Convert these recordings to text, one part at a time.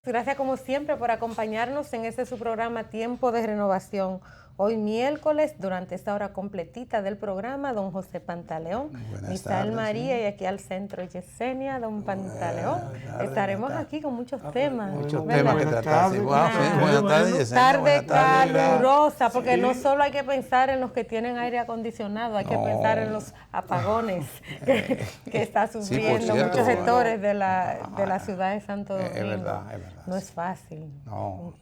Gracias como siempre por acompañarnos en este su programa Tiempo de Renovación. Hoy miércoles, durante esta hora completita del programa, don José Pantaleón, Misael María, y aquí al centro Yesenia, don Pantaleón. Estaremos aquí con muchos temas. Muchos temas que tratar. Buenas tardes, Yesenia. Tarde calurosa, porque no solo hay que pensar en los que tienen aire acondicionado, hay que pensar en los apagones que está sufriendo muchos sectores de la ciudad de Santo Domingo. Es verdad. No es fácil. No.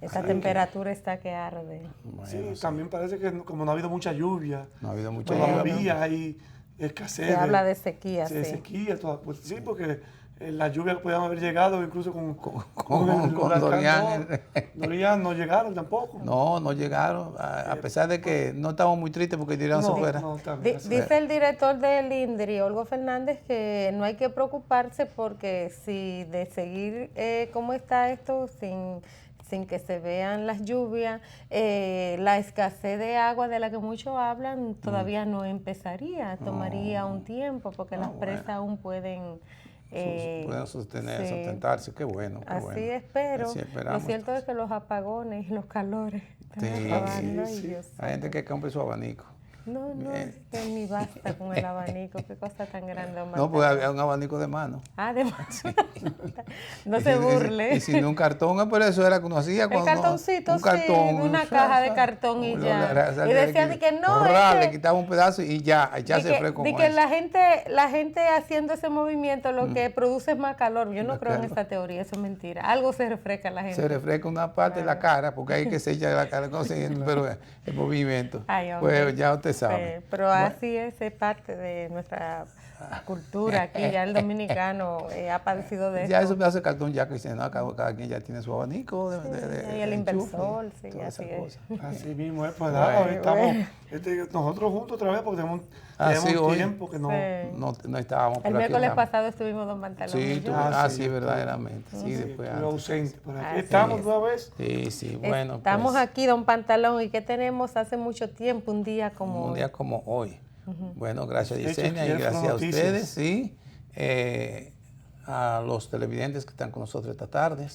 Esta temperatura está que arde. Bueno, sí, también parece que como no ha habido mucha lluvia, lluvia. Todavía hay escasez. Se habla de sequía, de sequía, pues sí, porque las lluvias podían haber llegado incluso con Dorian. Dorian no llegaron tampoco. No llegaron, a pesar de que no estamos muy tristes porque Dorian se fuera. Dice el director del INDRI, Olgo Fernández, que no hay que preocuparse porque si de seguir como está esto, sin que se vean las lluvias, la escasez de agua de la que muchos hablan todavía no empezaría, tomaría un tiempo porque las presas aún pueden sustentarse. Qué bueno. Así espero. Lo cierto es que los apagones y los calores están acabando. Hay gente que compre su abanico. No, que ni basta con el abanico, qué cosa tan grande. No, pues había un abanico de mano. De mano. No se burle. Y sin un cartón, pero eso era que uno hacía cuando... El cartoncito, una caja de cartón y ya. Y decían que no, le quitaba un pedazo y ya se fue como que la gente haciendo ese movimiento lo que produce es más calor. Yo no creo en esa teoría, eso es mentira. Algo se refresca en la gente. Se refresca una parte de la cara, porque hay que se echa la cara, pero el movimiento. Pues ya usted sabe. Pero así es parte de nuestra cultura aquí, ya el dominicano ha padecido de eso. Ya eso me hace cartón, ya que cada quien ya tiene su abanico y el inversor, así es. Así mismo es, pues nada, hoy estamos nosotros juntos otra vez porque tenemos tiempo que no estábamos por el miércoles pasado estuvimos don Pantalón. Sí, verdaderamente. Sí, después ausente, por aquí estamos otra vez. Sí, bueno. Estamos aquí, don Pantalón, y ¿qué tenemos hace mucho tiempo? Un día como hoy. Bueno, gracias a Yesenia y gracias a ustedes, sí, a los televidentes que están con nosotros esta tarde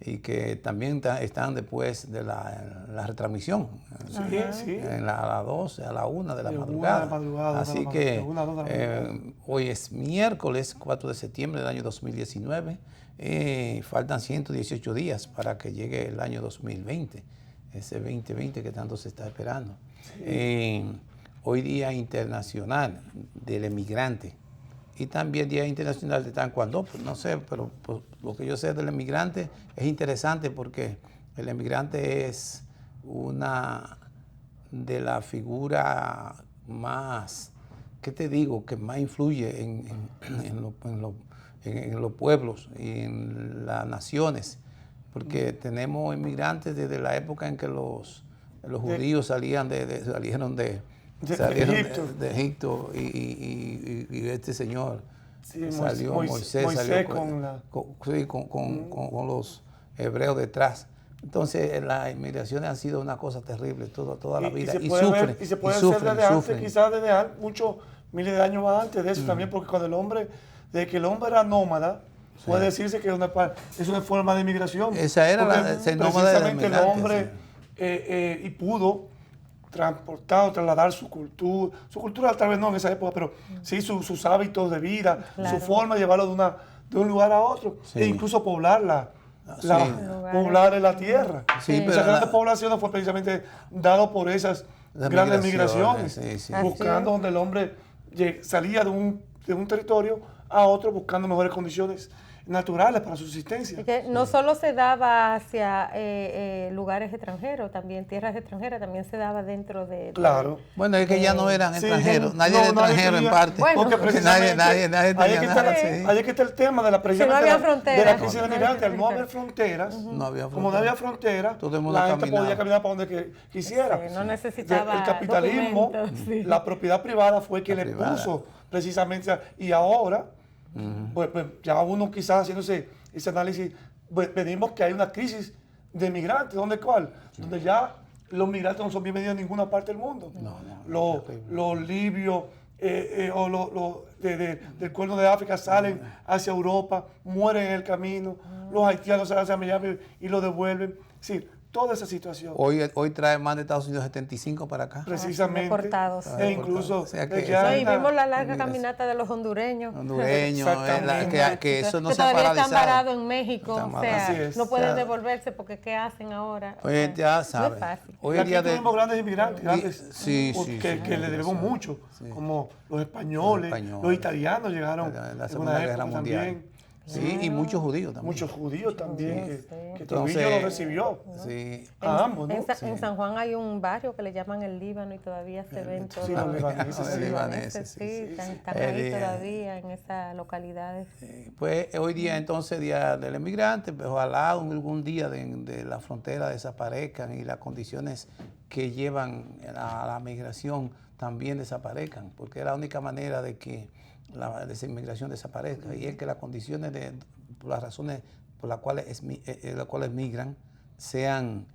y que también están después de la retransmisión, a las 12, a la 1 de la madrugada. Así que hoy es miércoles 4 de septiembre del año 2019, faltan 118 días para que llegue el año 2020, ese 2020 que tanto se está esperando. Hoy Día Internacional del Emigrante y también Día Internacional de Taekwondo. Pues no sé, pero pues, lo que yo sé del emigrante es interesante porque el emigrante es una de las figuras más, ¿qué te digo?, que más influye en los pueblos y en las naciones, porque tenemos inmigrantes desde la época en que los judíos salieron de Egipto y este señor salió, Moisés salió con los hebreos detrás. Entonces la inmigración ha sido una cosa terrible toda la vida y sufren. Y se puede hacer desde antes, quizás desde muchos miles de años más antes de eso también, porque desde que el hombre era nómada, puede decirse que es una forma de inmigración. Esa era precisamente el hombre y pudo trasladar su cultura tal vez no en esa época, pero sí sus hábitos de vida, su forma de llevarlo de un lugar a otro, e incluso poblar poblar la tierra. Esa gran población fue precisamente dado por esas grandes migraciones, buscando donde el hombre salía de un territorio a otro, buscando mejores condiciones naturales para su subsistencia. Y que no solo se daba hacia lugares extranjeros, también tierras extranjeras, también se daba dentro de... Claro. Bueno, es que ya no eran extranjeros, nadie era extranjero en parte. Bueno, porque nadie tenía nada. Ahí es que está el tema de la crisis de la migrante. Al no haber fronteras, como no había fronteras, la gente podía caminar para donde quisiera. No necesitaba el capitalismo, la propiedad privada fue quien le puso precisamente, y ahora... Pues ya uno quizás haciéndose ese análisis, pedimos que hay una crisis de migrantes. ¿Cuál? Donde ya los migrantes no son bienvenidos en ninguna parte del mundo. Los libios, del Cuerno de África salen hacia Europa, mueren en el camino, los haitianos salen hacia Miami y lo devuelven. Sí, toda esa situación. Hoy trae más de Estados Unidos 75 para acá. Precisamente. Deportados. E incluso... O sea y vimos la larga caminata de los hondureños. Que eso no que se ha todavía paralizado. están parados en México. O sea, no pueden O sea, devolverse porque ¿qué hacen ahora? Pues ya saben. No es fácil. Hoy en día tuvimos grandes inmigrantes, que le debemos mucho, como los españoles, los italianos llegaron en la Segunda Guerra Mundial. También. Sí, y muchos judíos también. Muchos judíos también, que Trujillo lo recibió. Sí. A ambos, ¿no? En San Juan hay un barrio que le llaman el Líbano y todavía se ven todos los libaneses. Están ahí todavía en esas localidades. Pues hoy día entonces, Día del Emigrante, pues ojalá algún día de la frontera desaparezcan y las condiciones que llevan a la migración también desaparezcan, porque es la única manera de que la desinmigración desaparezca, y es que las condiciones por las razones por las cuales migran sean,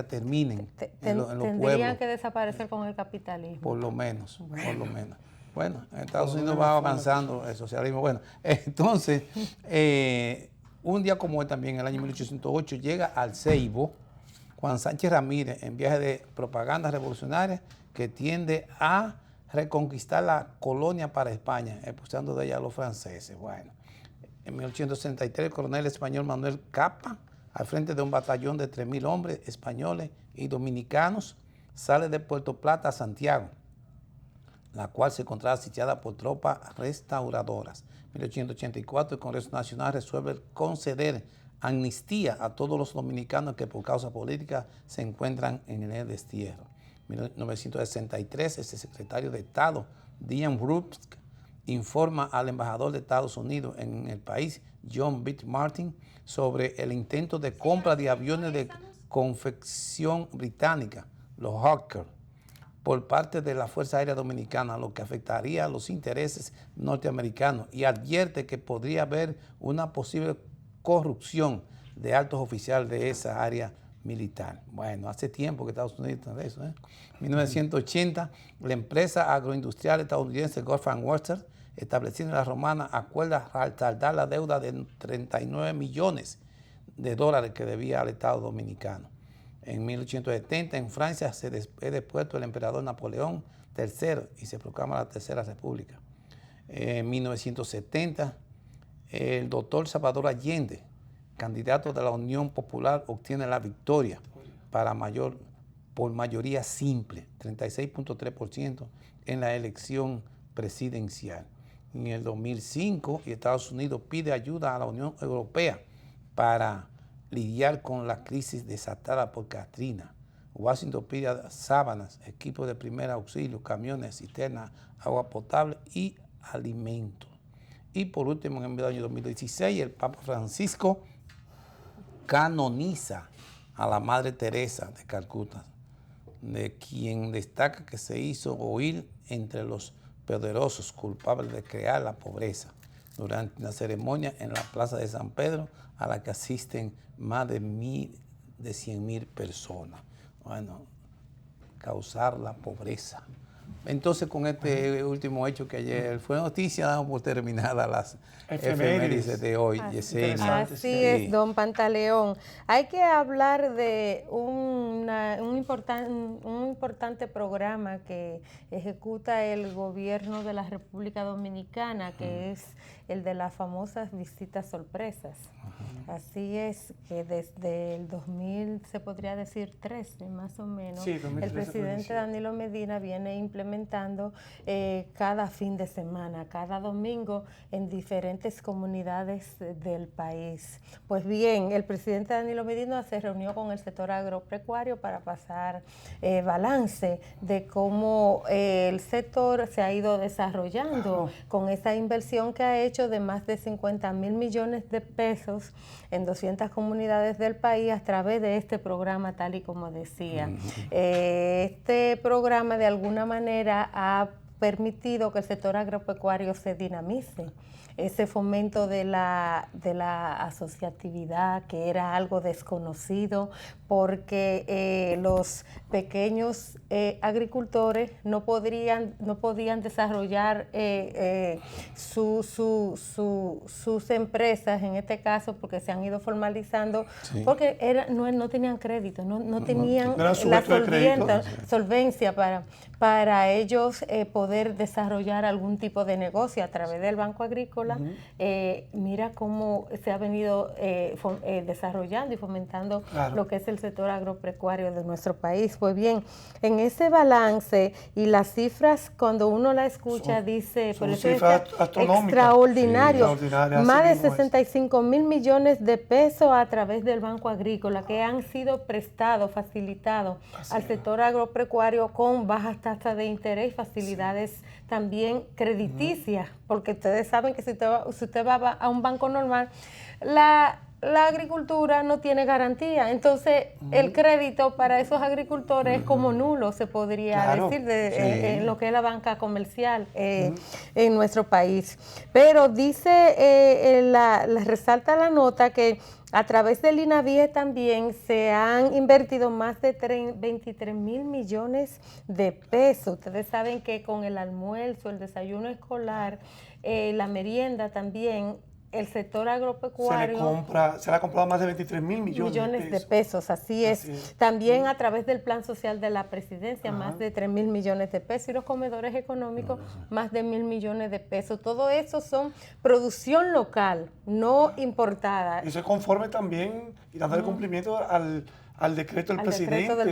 terminen en los pueblos. Tendrían que desaparecer con el capitalismo. Por lo menos. Bueno, en Estados Unidos va avanzando el socialismo. Bueno, entonces, un día como hoy también, en el año 1808, llega al Ceibo Juan Sánchez Ramírez en viaje de propaganda revolucionaria que tiende a reconquistar la colonia para España, expulsando de ella a los franceses. Bueno, en 1863 el coronel español Manuel Capa, al frente de un batallón de 3.000 hombres españoles y dominicanos, sale de Puerto Plata a Santiago, la cual se encontraba sitiada por tropas restauradoras. En 1884 el Congreso Nacional resuelve conceder amnistía a todos los dominicanos que por causa política se encuentran en el destierro. En 1963, el secretario de Estado, Diane Brooks, informa al embajador de Estados Unidos en el país, John B. Martin, sobre el intento de compra de aviones de confección británica, los Hawker, por parte de la Fuerza Aérea Dominicana, lo que afectaría a los intereses norteamericanos, y advierte que podría haber una posible corrupción de altos oficiales de esa área militar. Bueno, hace tiempo que Estados Unidos está de eso. En 1980, la empresa agroindustrial estadounidense Gulf and Western, establecida en la Romana, acuerda saldar la deuda de 39 millones de dólares que debía al Estado dominicano. En 1870, en Francia, es depuesto el emperador Napoleón III y se proclama la Tercera República. En 1970, el doctor Salvador Allende, candidato de la Unión Popular, obtiene la victoria por mayoría simple, 36.3% en la elección presidencial. En el 2005, Estados Unidos pide ayuda a la Unión Europea para lidiar con la crisis desatada por Katrina. Washington pide sábanas, equipos de primer auxilio, camiones, cisternas, agua potable y alimentos. Y por último, en el año 2016, el Papa Francisco canoniza a la Madre Teresa de Calcuta, de quien destaca que se hizo oír entre los poderosos culpables de crear la pobreza durante una ceremonia en la Plaza de San Pedro a la que asisten más de 100.000 personas. Bueno, causar la pobreza. Entonces, con este último hecho que ayer fue noticia, damos por terminadas las efemérides de hoy. Así es, don Pantaleón. Hay que hablar de un importante programa que ejecuta el gobierno de la República Dominicana, que es el de las famosas visitas sorpresas. Así es, que desde el 2000, se podría decir 13 más o menos, sí, el presidente Danilo Medina viene implementando cada fin de semana, cada domingo, en diferentes comunidades del país. Pues bien, el presidente Danilo Medina se reunió con el sector agropecuario para pasar balance de cómo el sector se ha ido desarrollando con esa inversión que ha hecho de más de 50.000 millones de pesos en 200 comunidades del país a través de este programa, tal y como decía. Este programa de alguna manera ha permitido que el sector agropecuario se dinamice. Ese fomento de la asociatividad, que era algo desconocido, porque los pequeños agricultores no podían desarrollar sus empresas, en este caso, porque se han ido formalizando, porque no tenían crédito, no tenían la solvencia para ellos poder desarrollar algún tipo de negocio a través del Banco Agrícola. Mira cómo se ha venido desarrollando y fomentando lo que es el sector agropecuario de nuestro país. Pues bien, en ese balance y las cifras, cuando uno la escucha, dice, pero eso es extraordinario, más de 65 mil millones de pesos a través del Banco Agrícola que han sido prestados, facilitados al sector agropecuario con bajas tasas de interés y facilidades también crediticias, porque ustedes saben que si usted va a un banco normal, la agricultura no tiene garantía, entonces el crédito para esos agricultores es como nulo, se podría decir, en lo que es la banca comercial en nuestro país. Pero dice, resalta la nota que a través del INAVIE también se han invertido más de 23 mil millones de pesos. Ustedes saben que con el almuerzo, el desayuno escolar, la merienda también, el sector agropecuario se le ha comprado más de 23 mil millones de pesos. Así es. También a través del Plan Social de la Presidencia, más de 3 mil millones de pesos, y los comedores económicos, más de 1.000 millones de pesos. Todo eso son producción local, no importada. Y eso es conforme también y dándole cumplimiento al decreto del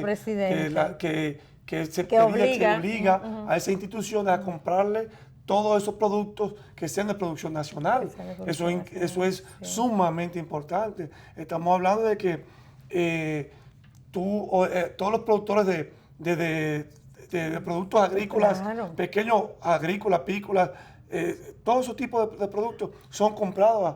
presidente, que obliga a esas instituciones a comprarle todos esos productos que sean de producción nacional. Eso es sumamente importante. Estamos hablando de que todos los productores de productos agrícolas, pequeños agrícolas, apícolas, todos esos tipos de productos son comprados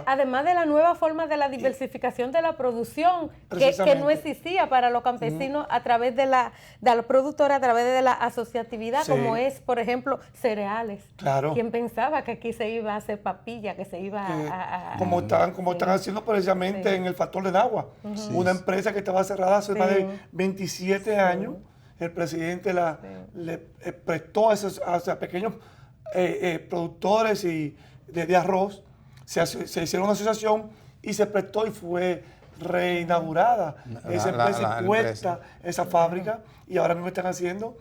además de la nueva forma de la diversificación de la producción que no existía para los campesinos a través de los productores, a través de la asociatividad, como es, por ejemplo, cereales. ¿Quién pensaba que aquí se iba a hacer papilla, que se iba como están haciendo precisamente en el factor del agua? Una empresa que estaba cerrada hace más de 27 años, el presidente le prestó a esos pequeños productores de arroz, se hicieron una asociación y se prestó y fue reinaugurada esa empresa impuesta, esa fábrica, y ahora mismo están haciendo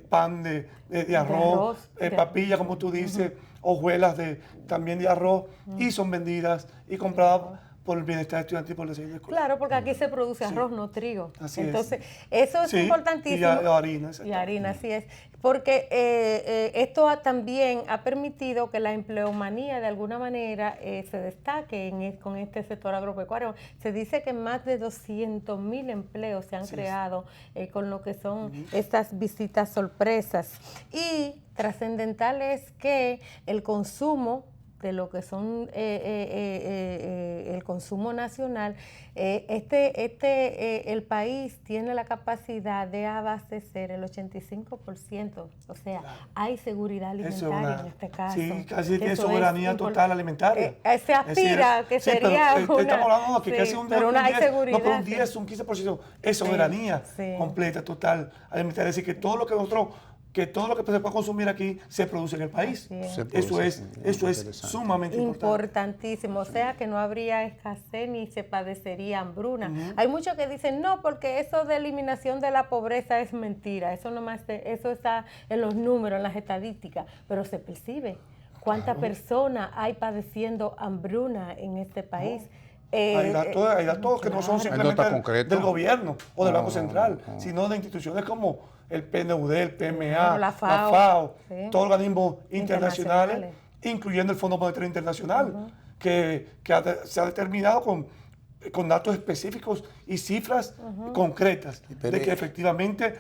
pan de arroz, papilla, como tú dices, hojuelas también de arroz, y son vendidas y compradas por el bienestar estudiantil y por el desarrollo escolar. Claro, porque aquí se produce arroz, no trigo. Entonces, eso es importantísimo. Y harina, así es. Porque esto también ha permitido que la empleomanía de alguna manera se destaque con este sector agropecuario. Se dice que más de 200.000 empleos se han creado con lo que son estas visitas sorpresas. Y trascendental es que el consumo de lo que son el consumo nacional, el país tiene la capacidad de abastecer el 85%, o sea, hay seguridad alimentaria en este caso. Sí, casi tiene soberanía total alimentaria. Se aspira que sería pero, estamos hablando de que casi un 10, hay seguridad. No, pero un 10, un 15% es soberanía completa, total, alimentaria. Es decir, que todo lo que se puede consumir aquí se produce en el país. Eso es sumamente importantísimo. O sea que no habría escasez ni se padecería hambruna. Hay muchos que dicen, no, porque eso de eliminación de la pobreza es mentira. Eso está en los números, en las estadísticas, pero se percibe. ¿Cuántas personas hay padeciendo hambruna en este país? Hay datos que no son simplemente del gobierno o del Banco Central, sino de instituciones como el PNUD, el PMA, la FAO, todos organismos internacionales, incluyendo el Fondo Monetario Internacional, que se ha determinado con datos específicos y cifras concretas de que efectivamente,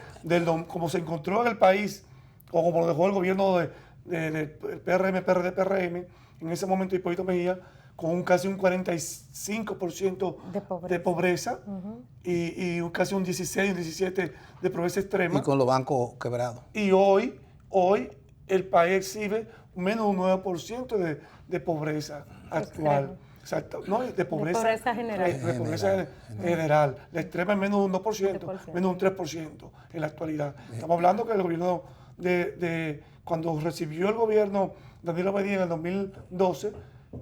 como se encontró en el país, o como lo dejó el gobierno del PRM, PRD-PRM, en ese momento Hipólito Mejía, con casi un 45% de pobreza y casi un 16, un 17% de pobreza extrema. Y con los bancos quebrados. Y hoy el país exhibe menos de un 9% de pobreza actual. Exacto, no, de pobreza general. De pobreza general. La extrema es menos de un 2%, menos de un 3% en la actualidad. Estamos hablando que el gobierno cuando recibió el gobierno Danilo Medina en el 2012,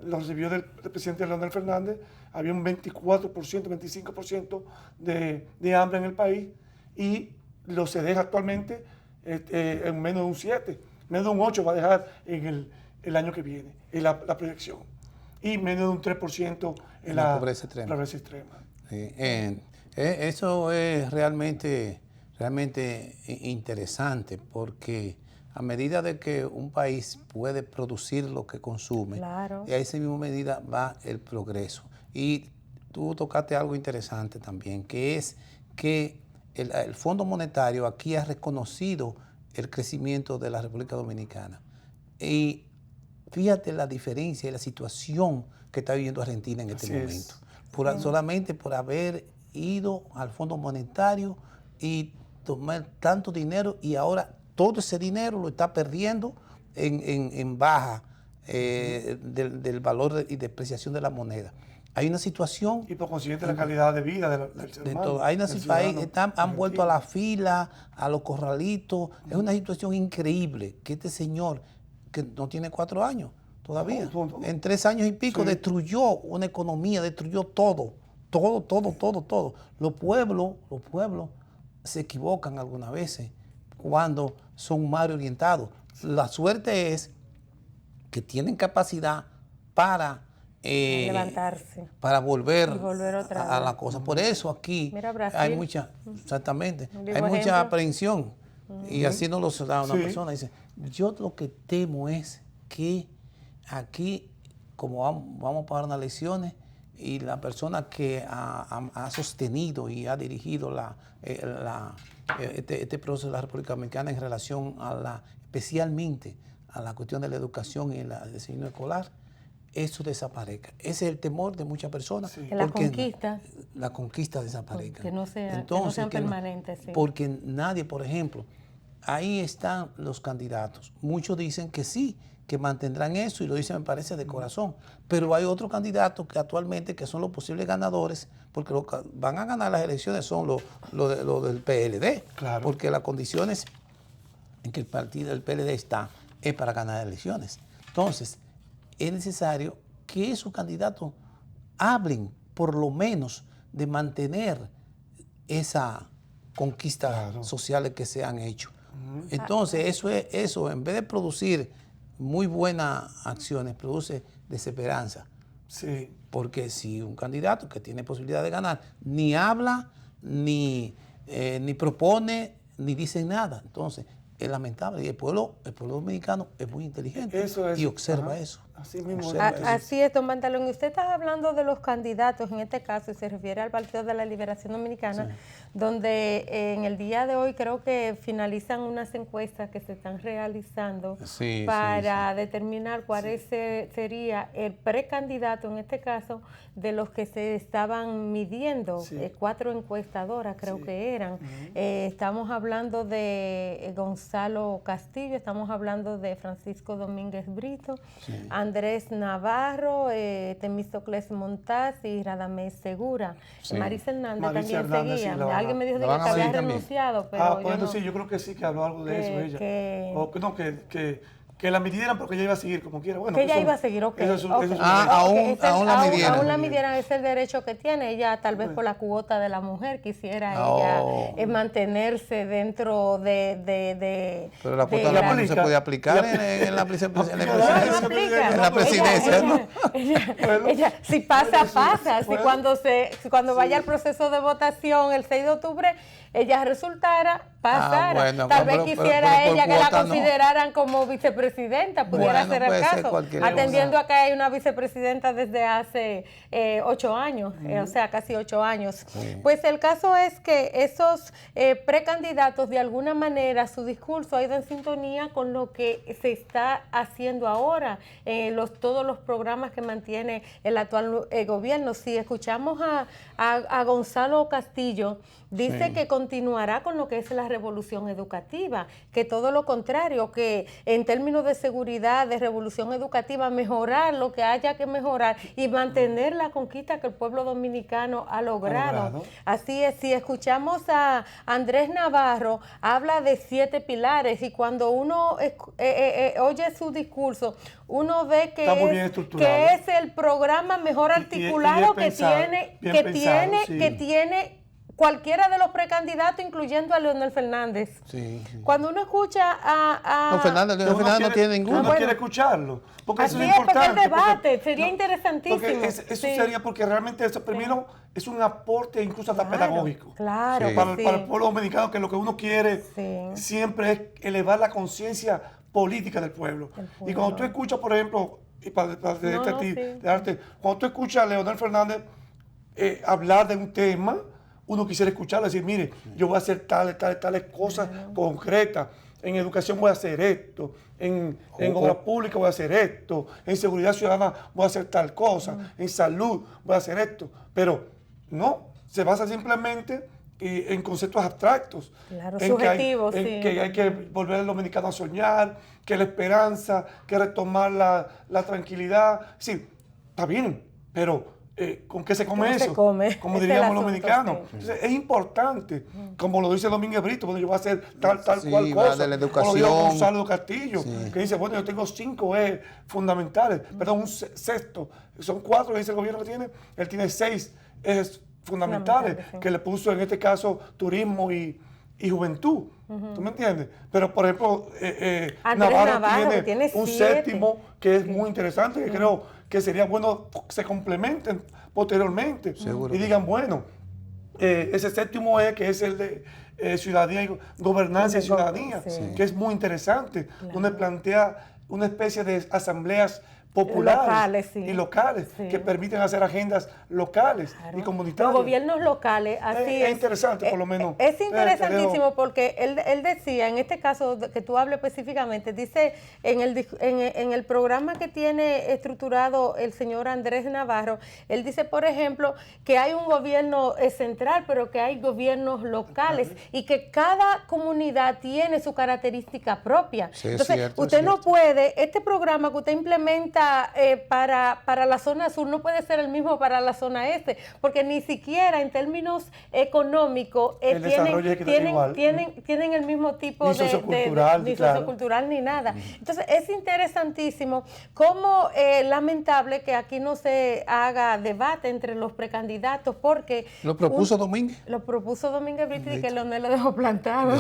lo recibió del presidente Leonel Fernández, había un 24%, 25% de hambre en el país y lo se deja actualmente en menos de un 7%, menos de un 8% va a dejar en el año que viene, en la proyección. Y menos de un 3% en la pobreza extrema. Sí. Eso es realmente interesante porque a medida de que un país puede producir lo que consume, claro, y a esa misma medida va el progreso. Y tú tocaste algo interesante también, que es que el Fondo Monetario aquí ha reconocido el crecimiento de la República Dominicana. Y fíjate la diferencia y la situación que está viviendo Argentina en este momento. Solamente por haber ido al Fondo Monetario y tomar tanto dinero y ahora todo ese dinero lo está perdiendo en baja del valor y depreciación de la moneda. Hay una situación... Y por consiguiente la calidad de vida del ser humano. Hay una situación, han vuelto a la fila, a los corralitos. Es una situación increíble que este señor, que no tiene 4 años todavía, en 3 años y pico, destruyó una economía, destruyó todo. Los pueblos se equivocan algunas veces cuando son mal orientados. La suerte es que tienen capacidad para levantarse, para volver otra a la cosa. Por eso aquí hay mucha, hay mucha aprehensión. Y así nos lo da una persona. Dice, yo lo que temo es que aquí, como vamos para unas elecciones, y la persona que ha sostenido y ha dirigido este proceso de la República Dominicana en relación especialmente a la cuestión de la educación y el diseño escolar, eso desaparezca. Ese es el temor de muchas personas. Que la conquista desaparezca. Que no sean permanentes. Sí. Porque nadie, por ejemplo, ahí están los candidatos. Muchos dicen que sí, que mantendrán eso, y lo dicen, me parece, de corazón. Pero hay otros candidatos que actualmente que son los posibles ganadores, porque los que van a ganar las elecciones son los del PLD. Claro. Porque las condiciones en que el partido del PLD está es para ganar elecciones. Entonces, es necesario que esos candidatos hablen, por lo menos, de mantener esa conquista sociales que se han hecho. Entonces, eso en vez de producir muy buenas acciones, produce desesperanza. Sí. Porque si un candidato que tiene posibilidad de ganar ni habla, ni propone, ni dice nada, entonces es lamentable. Y el pueblo dominicano es muy inteligente y observa eso. Así mismo. Así es, don Pantalón. Usted está hablando de los candidatos, en este caso, y se refiere al Partido de la Liberación Dominicana, donde en el día de hoy creo que finalizan unas encuestas que se están realizando para determinar cuál sería el precandidato, en este caso, de los que se estaban midiendo, 4 encuestadoras creo que eran. Estamos hablando de Gonzalo Castillo, estamos hablando de Francisco Domínguez Brito, Andrés Navarro, Temístocles Montaz y Radamés Segura. Marisa Hernández también seguía. Alguien me dijo que había renunciado, pero yo no. Sí, yo creo que sí, que habló algo de eso ella. Que la midieran porque ella iba a seguir como quiera. Bueno, que ella iba a seguir, aún la midieran. Aún la midieran, es el derecho que tiene. Ella, tal vez por la cuota de la mujer, quisiera ella mantenerse dentro de pero la cuota de la mujer no se puede aplicar en la presidencia. En la presidencia, ella, si pasa, pasa. Si cuando vaya al proceso de votación el 6 de octubre, ella resultara, pasara. Tal vez quisiera ella que la consideraran como vicepresidenta, pudiera ser el caso, atendiendo a que hay una vicepresidenta desde hace 8 años, o sea, casi 8 años. Pues el caso es que esos precandidatos, de alguna manera, su discurso ha ido en sintonía con lo que se está haciendo ahora, todos los programas que mantiene el actual gobierno. Si escuchamos a Gonzalo Castillo, dice que continuará con lo que es la revolución educativa, que todo lo contrario, que en términos términos de seguridad, de revolución educativa, mejorar lo que haya que mejorar y mantener la conquista que el pueblo dominicano ha logrado. Así es, si escuchamos a Andrés Navarro, habla de 7 pilares y cuando uno oye su discurso, uno ve que es el programa mejor articulado que tiene cualquiera de los precandidatos, incluyendo a Leonel Fernández. Sí. Cuando uno escucha a Fernández no tiene ninguno. No quiere escucharlo. Porque así eso es importante. Porque el debate sería interesantísimo. Porque eso sería porque realmente eso primero es un aporte incluso hasta pedagógico. Claro. Para el pueblo dominicano, que lo que uno quiere siempre es elevar la conciencia política del pueblo. Y cuando tú escuchas, por ejemplo, y para cuando tú escuchas a Leonel Fernández hablar de un tema, uno quisiera escucharlo, decir, mire, yo voy a hacer tales cosas concretas. En educación voy a hacer esto, en obra pública voy a hacer esto, en seguridad ciudadana voy a hacer tal cosa, en salud voy a hacer esto. Pero no, se basa simplemente en conceptos abstractos. Claro, subjetivos, que hay que volver al dominicano a soñar, que la esperanza, que retomar la tranquilidad. Sí, está bien, pero ¿con qué se come eso? Como diríamos los dominicanos. Entonces, es importante, como lo dice Domínguez Brito, bueno, yo voy a hacer tal cual cosa. De la educación. O lo dijo Gonzalo Castillo, que dice, bueno, yo tengo 5 ejes fundamentales, perdón, un sexto. Son 4 que dice el gobierno que tiene, él tiene 6 ejes fundamentales, que le puso en este caso turismo y juventud. ¿Tú me entiendes? Pero, por ejemplo, Navarro tiene un 7. 7º que es muy interesante, que creo que sería bueno que se complementen posteriormente. Seguro. Y digan, bueno, ese 7º es que es el de ciudadanía y gobernanza y ciudadanía, que es muy interesante, donde plantea una especie de asambleas populares y locales que permiten hacer agendas locales y comunitarias. Los gobiernos locales, así es interesante, por lo menos. Es interesantísimo porque él decía, en este caso que tú hablas específicamente, dice en el programa que tiene estructurado el señor Andrés Navarro, él dice, por ejemplo, que hay un gobierno central, pero que hay gobiernos locales y que cada comunidad tiene su característica propia. Sí, entonces, usted no puede, este programa que usted implementa para la zona sur no puede ser el mismo para la zona este, porque ni siquiera en términos económicos tienen el mismo tipo ni sociocultural ni nada. Entonces es interesantísimo cómo lamentable que aquí no se haga debate entre los precandidatos, porque lo propuso Domínguez. Lo propuso Domínguez Brito y que Leonel lo dejó plantado.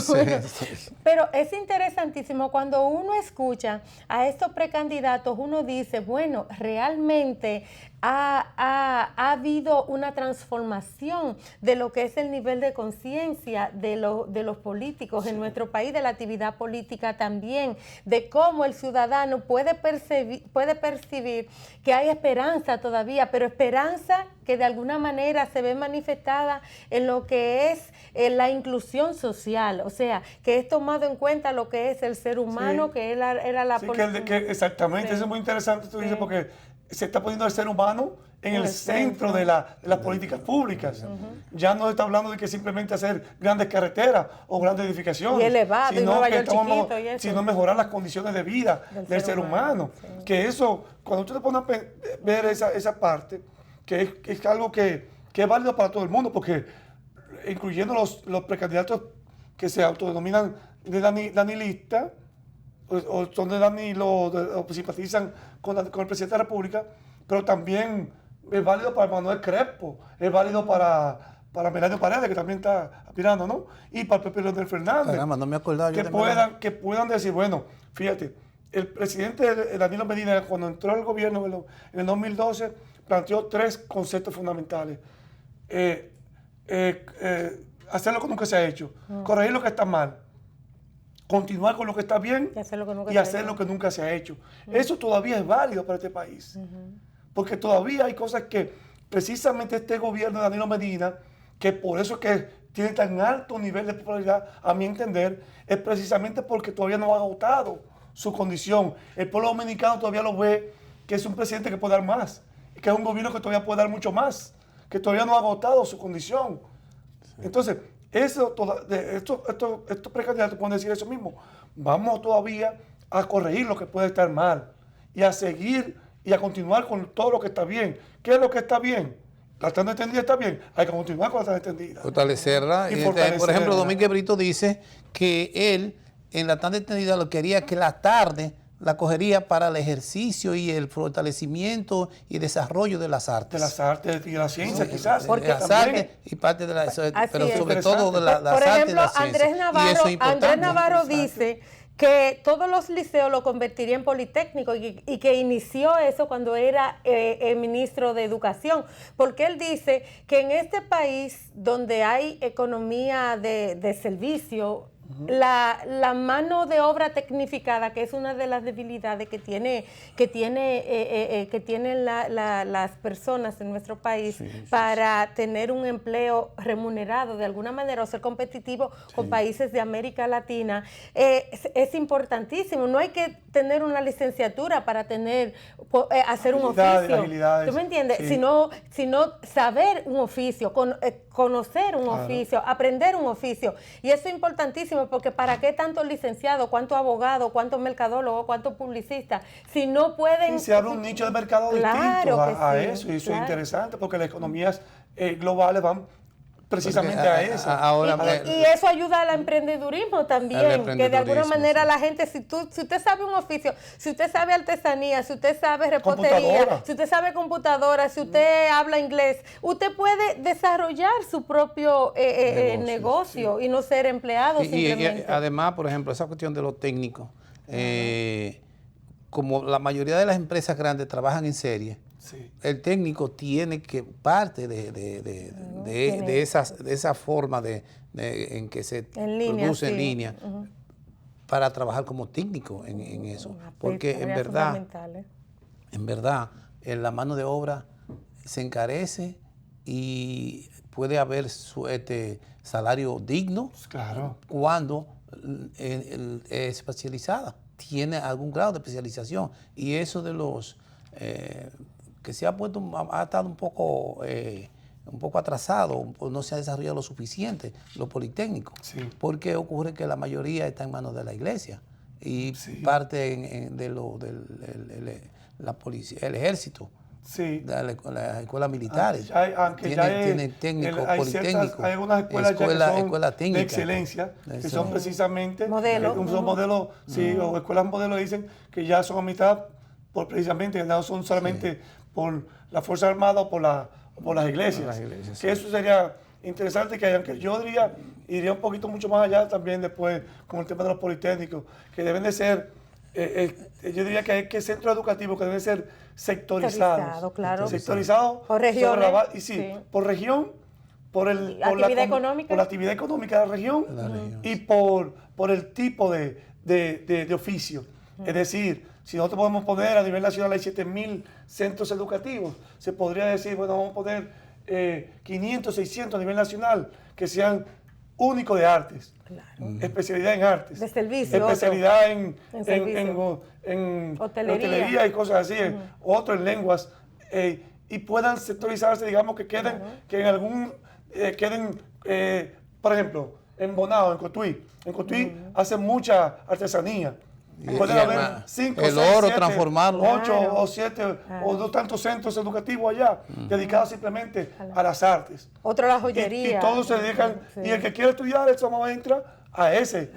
Pero es interesantísimo cuando uno escucha a estos precandidatos, uno dice, bueno, realmente ha habido una transformación de lo que es el nivel de conciencia de los políticos en nuestro país, de la actividad política también, de cómo el ciudadano puede percibir que hay esperanza todavía, pero esperanza que de alguna manera se ve manifestada en lo que es la inclusión social, o sea, que es tomado en cuenta lo que es el ser humano, que era la política. Exactamente, eso es muy interesante, tú dices, porque se está poniendo al ser humano en el centro de las políticas públicas. Ya no se está hablando de que simplemente hacer grandes carreteras o grandes edificaciones, y elevado, sino y Nueva York chiquito y eso, sino mejorar las condiciones de vida del ser humano. Que eso, cuando tú te pones a ver esa parte, que es algo que es válido para todo el mundo, porque incluyendo los precandidatos que se autodenominan de danilistas, o son de Danilo, o simpatizan con el presidente de la República, pero también es válido para Manuel Crespo, es válido para Melanio Paredes, que también está aspirando, ¿no? Y para Pepe Leonel Fernández. Caramba, no me acordaba yo que puedan decir, bueno, fíjate, el presidente Danilo Medina, cuando entró al gobierno en el 2012, planteó 3 conceptos fundamentales. Hacer lo que nunca se ha hecho, corregir lo que está mal, continuar con lo que está bien y hacer lo que nunca se ha hecho. Eso todavía es válido para este país. Porque todavía hay cosas que precisamente este gobierno de Danilo Medina, que por eso es que tiene tan alto nivel de popularidad, a mi entender, es precisamente porque todavía no ha agotado su condición. El pueblo dominicano todavía lo ve que es un presidente que puede dar más, que es un gobierno que todavía puede dar mucho más, que todavía no ha agotado su condición. Entonces, estos precandidatos pueden decir eso mismo. Vamos todavía a corregir lo que puede estar mal y a seguir y a continuar con todo lo que está bien. ¿Qué es lo que está bien? La tanda extendida está bien, hay que continuar con la tanda extendida. Fortalecerla. Por ejemplo, Domínguez Brito dice que él en la tanda extendida lo quería que la tarde la cogería para el ejercicio y el fortalecimiento y desarrollo de las artes. De las artes y de la ciencia, quizás. Porque las artes y parte de la, pero sobre todo de las por artes y la ejemplo, ciencia. Andrés Navarro dice que todos los liceos lo convertiría en politécnico y que inició eso cuando era ministro de Educación, porque él dice que en este país donde hay economía de servicio, la mano de obra tecnificada, que es una de las debilidades que tienen las personas en nuestro país para tener un empleo remunerado de alguna manera o ser competitivo con países de América Latina, es importantísimo. No hay que tener una licenciatura para hacer un oficio. ¿Tú me entiendes? Sino saber un oficio, conocer un oficio, aprender un oficio. Y eso es importantísimo, porque ¿para qué tantos licenciados, cuántos abogados, cuántos mercadólogos, cuántos publicistas, si no pueden... Y se abre un nicho de mercado distinto a eso, y eso es interesante, porque las economías globales van precisamente a eso. Y eso ayuda al emprendedurismo también, que de alguna manera la gente, si usted sabe un oficio, si usted sabe artesanía, si usted sabe repostería, si usted sabe computadora, si usted habla inglés, usted puede desarrollar su propio negocio y no ser empleado simplemente. Y además, por ejemplo, esa cuestión de los técnicos, como la mayoría de las empresas grandes trabajan en serie, el técnico tiene que parte de esa forma en que se produce en línea para trabajar como técnico en eso. Porque en verdad, la mano de obra se encarece y puede haber salario digno cuando es especializada, tiene algún grado de especialización. Y eso de los... que se ha estado un poco atrasado, no se ha desarrollado lo suficiente, los politécnicos, porque ocurre que la mayoría está en manos de la iglesia y parte de la policía, el ejército, las escuelas militares, tienen técnicos, politécnicos, hay algunas escuelas de excelencia, que son precisamente modelos, o escuelas modelos dicen que ya son a mitad, precisamente no son solamente por la Fuerza Armada o por las iglesias. Que eso sería interesante, que aunque yo iría un poquito mucho más allá también después con el tema de los politécnicos, que deben de ser, yo diría que hay centros educativos que deben ser sectorizados. Sectorizados por regiones. Por región, por la actividad económica de la región, y por el tipo de oficio. Es decir, si nosotros podemos poner a nivel nacional hay 7.000 centros educativos, se podría decir, bueno, vamos a poner 500, 600 a nivel nacional que sean únicos de artes, especialidad en artes, de servicio, especialidad en hotelería y cosas así, otro en lenguas, y puedan sectorizarse, digamos, que queden, por ejemplo, en Bonao, en Cotuí. En Cotuí hacen mucha artesanía. Pueden haber 5, 6, 7, transformarlo. 8 o 7 o dos tantos centros educativos allá dedicados simplemente a las artes. Otro a la joyería. Y todos se dedican, y el que quiere estudiar, eso entra a esos.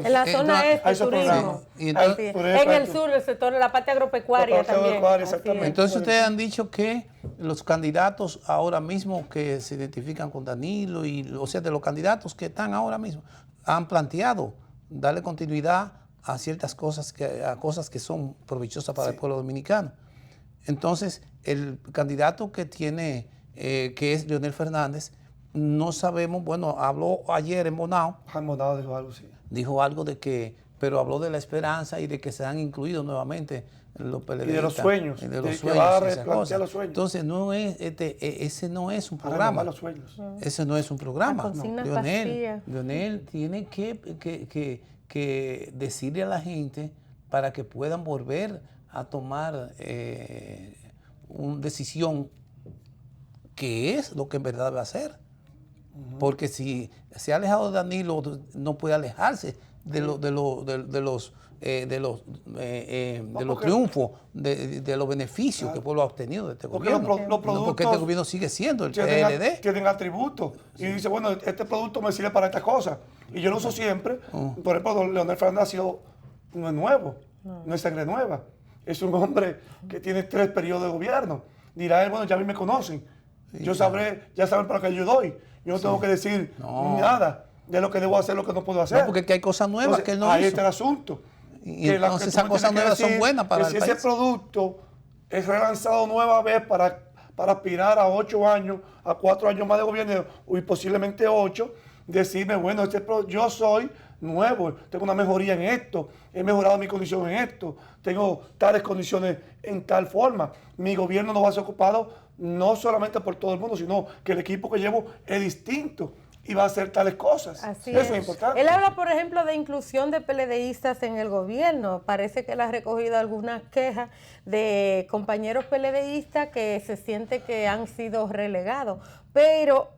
En la zona turismo. En el sur, el sector, la parte agropecuaria también. Entonces ustedes han dicho que los candidatos ahora mismo que se identifican con Danilo, o sea, de los candidatos que están ahora mismo, han planteado darle continuidad a ciertas cosas que son provechosas para el pueblo dominicano. Entonces, el candidato que tiene, que es Leonel Fernández, no sabemos, bueno, habló ayer en Bonao. En Bonao dijo algo, sí. Dijo algo pero habló de la esperanza y de que se han incluido nuevamente los PLD. Y de los sueños. Y de los sueños. Va a replantear los sueños. Entonces, ese no es un programa. Los sueños. Ese no es un programa. Leonel tiene que decirle a la gente para que puedan volver a tomar una decisión que es lo que en verdad va a hacer. Porque si se ha alejado de Danilo, no puede alejarse de los triunfos, de los beneficios que el pueblo ha obtenido de este gobierno. Porque este gobierno sigue siendo el PLD. Tienen atributos. Y dice, bueno, este producto me sirve para estas cosas. Y yo lo uso siempre. Por ejemplo, Leonel Fernández ha sido, no es nuevo, no es sangre nueva. Es un hombre que tiene 3 periodos de gobierno. Dirá él, bueno, ya a mí me conocen. Sí, yo sabré, ya saben para qué yo doy. Yo no tengo que decir nada de lo que debo hacer, lo que no puedo hacer. No, porque hay cosas nuevas que él no hizo. Ahí está el asunto. Y entonces esas cosas nuevas son buenas para el país. Si ese producto es relanzado nueva vez para aspirar a 8 años, a 4 años más de gobierno, y posiblemente 8, decirme, bueno, yo soy nuevo, tengo una mejoría en esto, he mejorado mi condición en esto, tengo tales condiciones en tal forma. Mi gobierno no va a ser ocupado no solamente por todo el mundo, sino que el equipo que llevo es distinto y va a hacer tales cosas. Eso es importante. Él habla, por ejemplo, de inclusión de PLDistas en el gobierno. Parece que él ha recogido algunas quejas de compañeros PLDistas que se siente que han sido relegados. Pero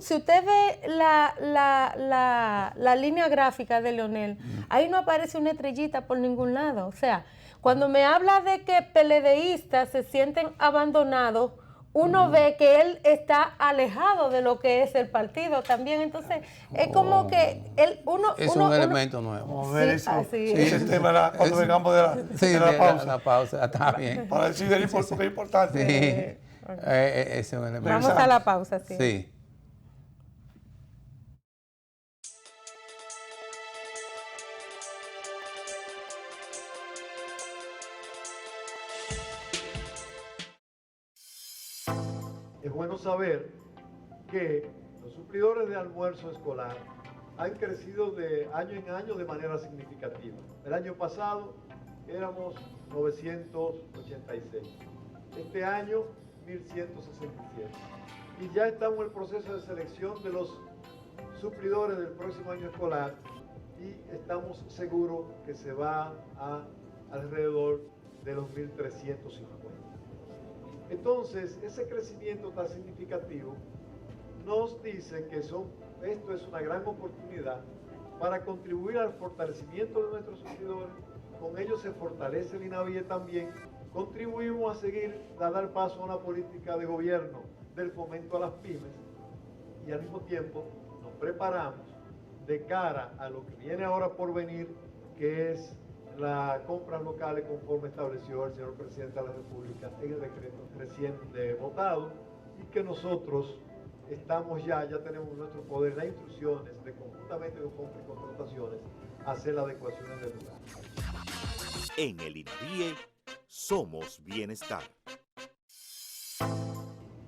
si usted ve la línea gráfica de Leonel, ahí no aparece una estrellita por ningún lado. O sea, cuando me habla de que PLDistas se sienten abandonados, uno ve que él está alejado de lo que es el partido también. Entonces, es como que es un elemento nuevo. Vamos a ver ese tema cuando vengamos de la pausa. Está bien. Para decir porque es importante. Sí. Ese es un elemento. Vamos a la pausa, Sí. Es bueno saber que los suplidores de almuerzo escolar han crecido de año en año de manera significativa. El año pasado éramos 986, este año 1167. Y ya estamos en el proceso de selección de los suplidores del próximo año escolar y estamos seguros que se va a alrededor de los 1350. Entonces, ese crecimiento tan significativo nos dice que esto es una gran oportunidad para contribuir al fortalecimiento de nuestros suplidores. Con ello se fortalece el INAVIE también. Contribuimos a seguir, a dar paso a una política de gobierno del fomento a las pymes y al mismo tiempo nos preparamos de cara a lo que viene ahora por venir, que es las compras locales conforme estableció el señor presidente de la República en el decreto reciente votado, y que nosotros estamos ya tenemos nuestro poder de instrucciones de conjuntamente con compras y contrataciones hacer las adecuaciones del lugar. En el INAVIE somos bienestar.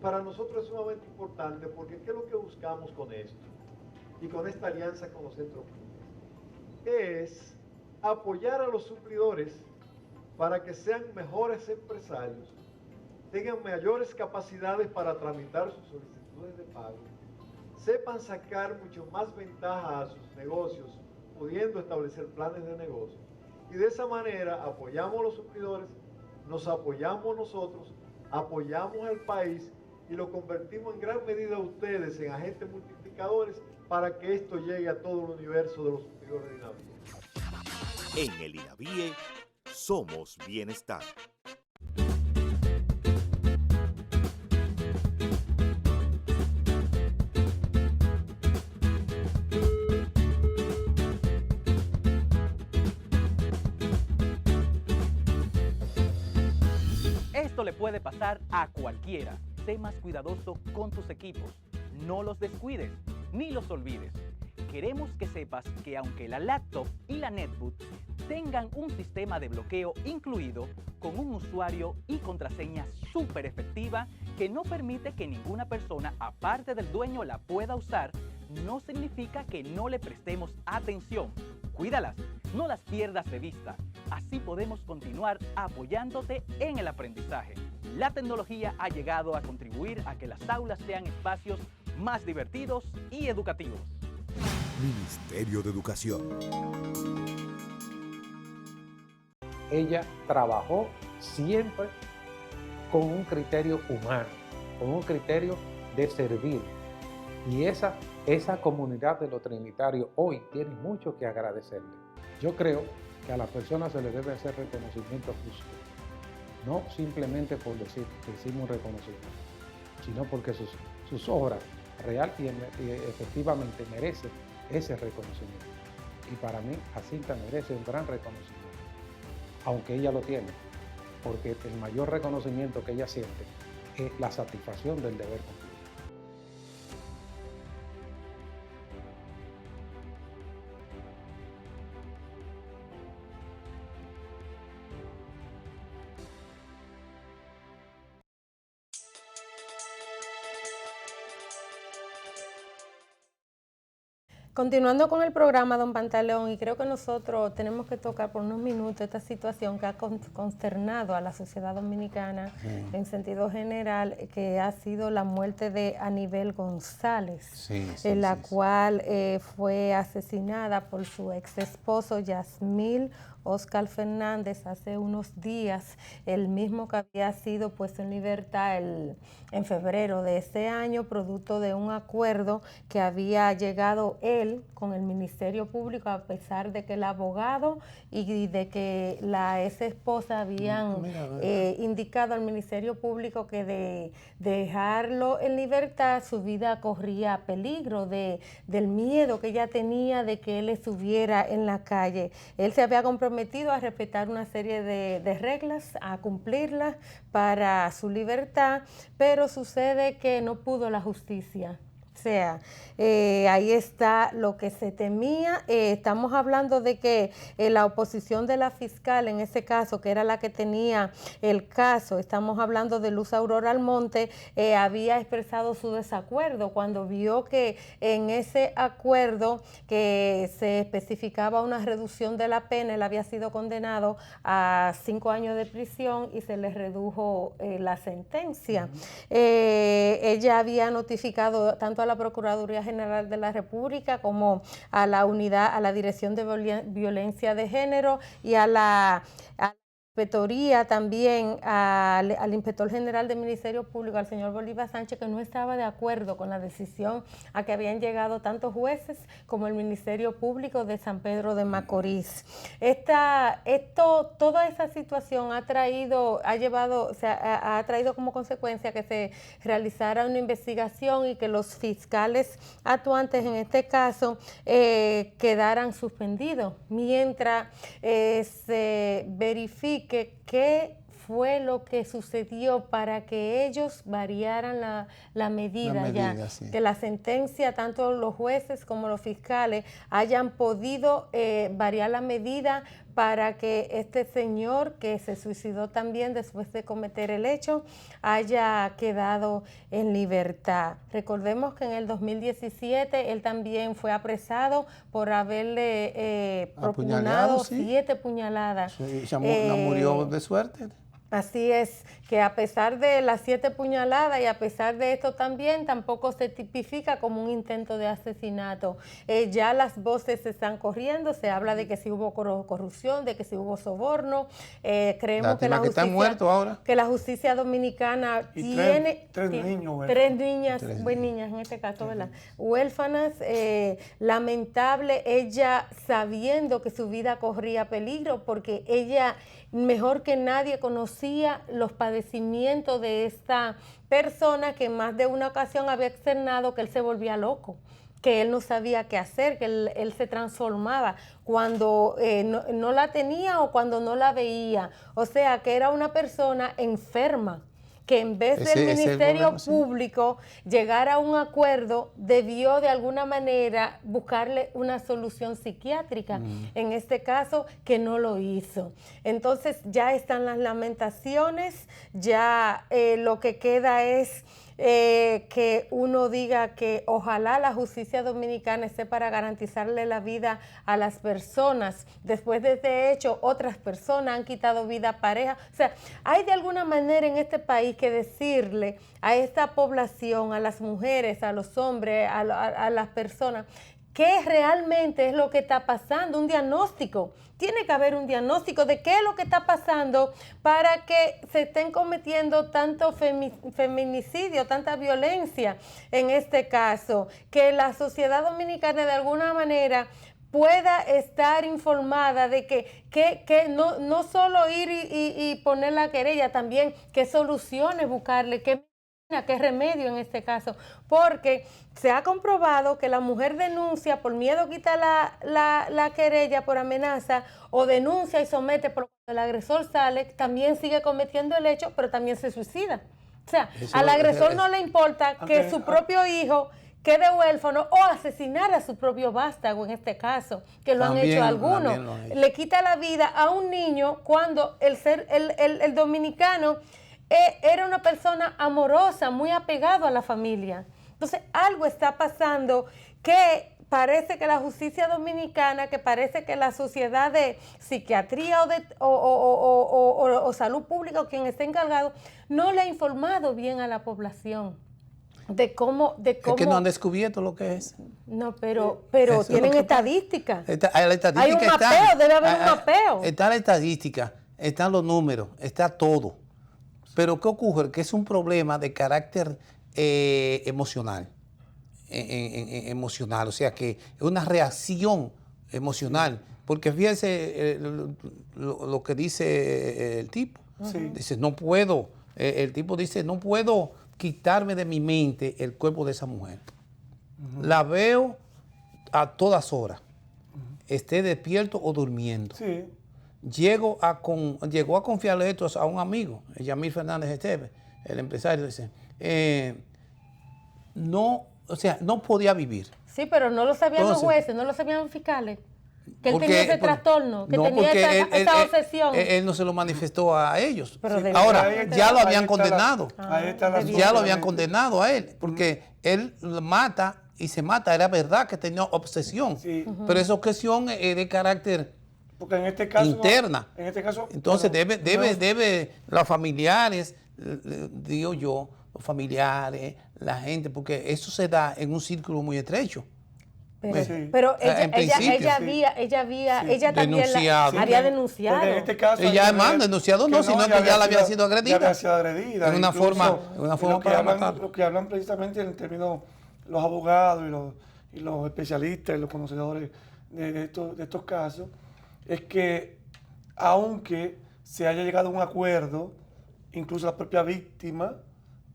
Para nosotros es sumamente importante porque ¿qué es lo que buscamos con esto? Y con esta alianza con los centros públicos. Es apoyar a los suplidores para que sean mejores empresarios, tengan mayores capacidades para tramitar sus solicitudes de pago, sepan sacar mucho más ventaja a sus negocios, pudiendo establecer planes de negocio. Y de esa manera apoyamos a los suplidores, nos apoyamos nosotros, apoyamos al país y lo convertimos en gran medida a ustedes en agentes multiplicadores para que esto llegue a todo el universo de los suplidores de INAVIE. En el INAVIE somos bienestar. Esto le puede pasar a cualquiera. Sé más cuidadoso con tus equipos. No los descuides ni los olvides. Queremos que sepas que aunque la laptop y la netbook tengan un sistema de bloqueo incluido con un usuario y contraseña súper efectiva que no permite que ninguna persona aparte del dueño la pueda usar, no significa que no le prestemos atención. Cuídalas, no las pierdas de vista. Así podemos continuar apoyándote en el aprendizaje. La tecnología ha llegado a contribuir a que las aulas sean espacios más divertidos y educativos. Ministerio de Educación. Ella trabajó siempre con un criterio humano, con un criterio de servir. Y esa esa comunidad de los trinitarios hoy tiene mucho que agradecerle. Yo creo que a las personas se les debe hacer reconocimiento justo, no simplemente por decir que hicimos un reconocimiento, sino porque sus obras real y efectivamente merecen ese reconocimiento. Y para mí, Jacinta merece un gran reconocimiento, aunque ella lo tiene, porque el mayor reconocimiento que ella siente es la satisfacción del deber cumplido. Continuando con el programa, don Pantaleón, y creo que nosotros tenemos que tocar por unos minutos esta situación que ha consternado a la sociedad dominicana en sentido general, que ha sido la muerte de Anibel González, en la cual fue asesinada por su ex esposo Yasmil Oscar Fernández hace unos días, el mismo que había sido puesto en libertad en febrero de este año, producto de un acuerdo que había llegado él con el Ministerio Público, a pesar de que el abogado y de que la ex esposa habían indicado al Ministerio Público que de dejarlo en libertad su vida corría peligro, del miedo que ella tenía de que él estuviera en la calle. Él se había comprometido a respetar una serie de reglas, a cumplirlas para su libertad, pero sucede que no pudo la justicia. O sea, ahí está lo que se temía. Estamos hablando de que la oposición de la fiscal, en ese caso, que era la que tenía el caso, estamos hablando de Luz Aurora Almonte, había expresado su desacuerdo cuando vio que en ese acuerdo que se especificaba una reducción de la pena, él había sido condenado a 5 años de prisión y se le redujo la sentencia. Ella había notificado tanto a la Procuraduría General de la República como a la unidad, a la Dirección de Violencia de Género y a la inspectoría también, al inspector general del Ministerio Público, al señor Bolívar Sánchez, que no estaba de acuerdo con la decisión a que habían llegado tantos jueces como el Ministerio Público de San Pedro de Macorís. Toda esa situación ha traído como consecuencia que se realizara una investigación y que los fiscales actuantes en este caso quedaran suspendidos mientras se verifique qué fue lo que sucedió para que ellos variaran la medida, sí. Que la sentencia, tanto los jueces como los fiscales, hayan podido variar la medida para que este señor, que se suicidó también después de cometer el hecho, haya quedado en libertad. Recordemos que en el 2017 él también fue apresado por haberle propinado 7 puñaladas. Sí, no murió de suerte. Así es, que a pesar de las 7 puñaladas y a pesar de esto también, tampoco se tipifica como un intento de asesinato. Ya las voces se están corriendo, se habla de que si hubo corrupción, de que si hubo soborno. Creemos que están muertos ahora. Que la justicia dominicana tiene tres niñas en este caso, ¿verdad? Huérfanas, lamentable, ella sabiendo que su vida corría peligro, porque ella mejor que nadie conocía los padecimientos de esta persona, que en más de una ocasión había externado que él se volvía loco, que él no sabía qué hacer, que él se transformaba cuando no la tenía o cuando no la veía. O sea, que era una persona enferma, que en vez del Ministerio Público llegar a un acuerdo, debió de alguna manera buscarle una solución psiquiátrica, en este caso, que no lo hizo. Entonces ya están las lamentaciones, ya lo que queda es que uno diga que ojalá la justicia dominicana esté para garantizarle la vida a las personas. Después de este hecho, otras personas han quitado vida a pareja. O sea, hay de alguna manera en este país que decirle a esta población, a las mujeres, a los hombres, a las personas, qué realmente es lo que está pasando, un diagnóstico. Tiene que haber un diagnóstico de qué es lo que está pasando para que se estén cometiendo tanto feminicidio, tanta violencia en este caso, que la sociedad dominicana de alguna manera pueda estar informada de que no solo ir y poner la querella, también qué soluciones buscarle, qué remedio en este caso, porque se ha comprobado que la mujer denuncia por miedo, quita la querella por amenaza, o denuncia y somete, pero cuando el agresor sale, también sigue cometiendo el hecho, pero también se suicida. O sea, al agresor no le importa que su propio hijo quede huérfano o asesinar a su propio vástago, en este caso, que lo han hecho algunos. Le quita la vida a un niño cuando el dominicano era una persona amorosa, muy apegado a la familia. Entonces, algo está pasando que parece que la justicia dominicana, que parece que la sociedad de psiquiatría o salud pública, o quien esté encargado, no le ha informado bien a la población de cómo... Es que no han descubierto lo que es. No, pero tienen estadísticas. Hay un mapeo, debe haber un mapeo. Está la estadística, están los números, está todo. Pero ¿qué ocurre? Que es un problema de carácter emocional. Emocional, o sea que es una reacción emocional. Porque fíjense lo que dice el tipo. Sí. Dice, no puedo, el tipo dice, no puedo quitarme de mi mente el cuerpo de esa mujer. La veo a todas horas, esté despierto o durmiendo. Sí. Llegó a confiarle esto a un amigo, Yamil Fernández Esteves, el empresario, dice, no podía vivir. Sí, pero no lo sabían los jueces, no lo sabían los fiscales, que él tenía ese trastorno, que tenía esa obsesión. Él no se lo manifestó a ellos. Ahora, ya lo habían condenado. Ya lo habían condenado a él, porque él mata y se mata, era verdad que tenía obsesión, pero esa obsesión es de carácter... Porque en este caso, interna. En este caso, entonces debe los familiares, digo yo, los familiares, la gente, porque eso se da en un círculo muy estrecho. Pero ella también había denunciado. En este caso, ella además denunciado sino que ya la había sido agredida. Ya había sido agredida. En una forma para matar. Lo que hablan precisamente en términos los abogados y los especialistas y los conocedores de estos casos, es que aunque se haya llegado a un acuerdo, incluso la propia víctima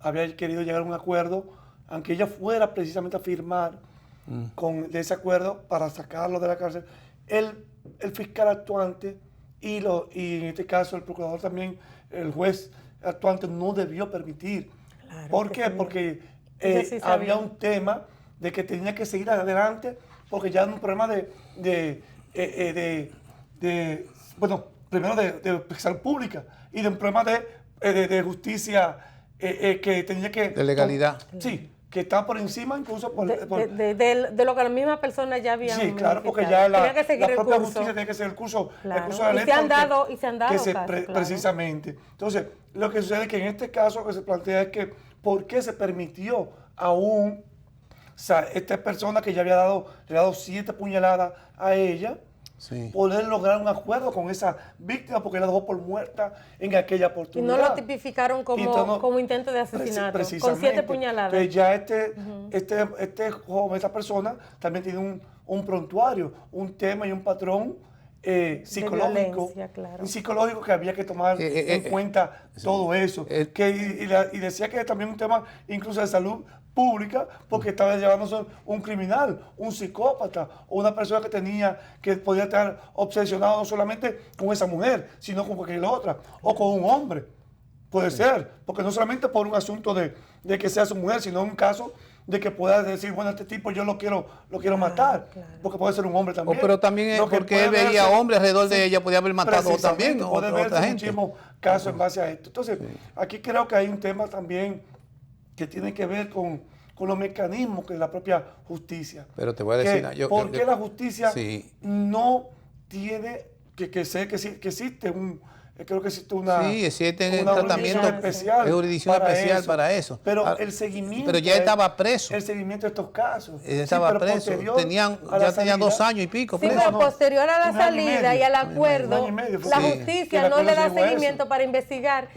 había querido llegar a un acuerdo, aunque ella fuera precisamente a firmar de ese acuerdo para sacarlo de la cárcel, el fiscal actuante y en este caso el procurador también, el juez actuante no debió permitir. Claro, ¿por qué? Porque había un tema de que tenía que seguir adelante porque ya era un problema primero de salud pública y de un problema de justicia que tenía que... De legalidad. Sí, que está por encima incluso de lo que las mismas personas ya habían... Sí, claro, porque ya la propia justicia tiene que seguir el curso de la ley. Y se han dado precisamente. Entonces, lo que sucede es que en este caso lo que se plantea es que ¿por qué se permitió aún, o sea, esta persona que ya le ha dado 7 puñaladas a ella, poder lograr un acuerdo con esa víctima porque la dejó por muerta en aquella oportunidad? Y no lo tipificaron como intento de asesinato, con 7 puñaladas. Entonces ya este joven, esta persona, también tiene un prontuario, un tema y un patrón psicológico, claro. Un psicológico que había que tomar en cuenta todo eso. Y decía que también un tema incluso de salud pública, porque estaba llevándose un criminal, un psicópata o una persona que podía estar obsesionado no solamente con esa mujer, sino con cualquier otra, o con un hombre. Puede ser, porque no solamente por un asunto de que sea su mujer, sino un caso de que pueda decir, bueno, este tipo yo lo quiero matar, porque puede ser un hombre también. Pero también porque él veía hombres alrededor de ella, podía haber matado también, ¿no? Puede verse muchísimos casos en base a esto. Entonces, aquí creo que hay un tema también que tiene que ver con los mecanismos de la propia justicia. Pero te voy a decir... ¿Por qué la justicia no tiene que existe creo que existe una tratamiento especial, jurisdicción especial para eso. Pero el seguimiento. Pero ya estaba preso. El seguimiento de estos casos. Estaba preso. Ya tenía 2 años y pico preso. Sí, pero posterior a la salida y al acuerdo, la justicia no le da seguimiento para investigar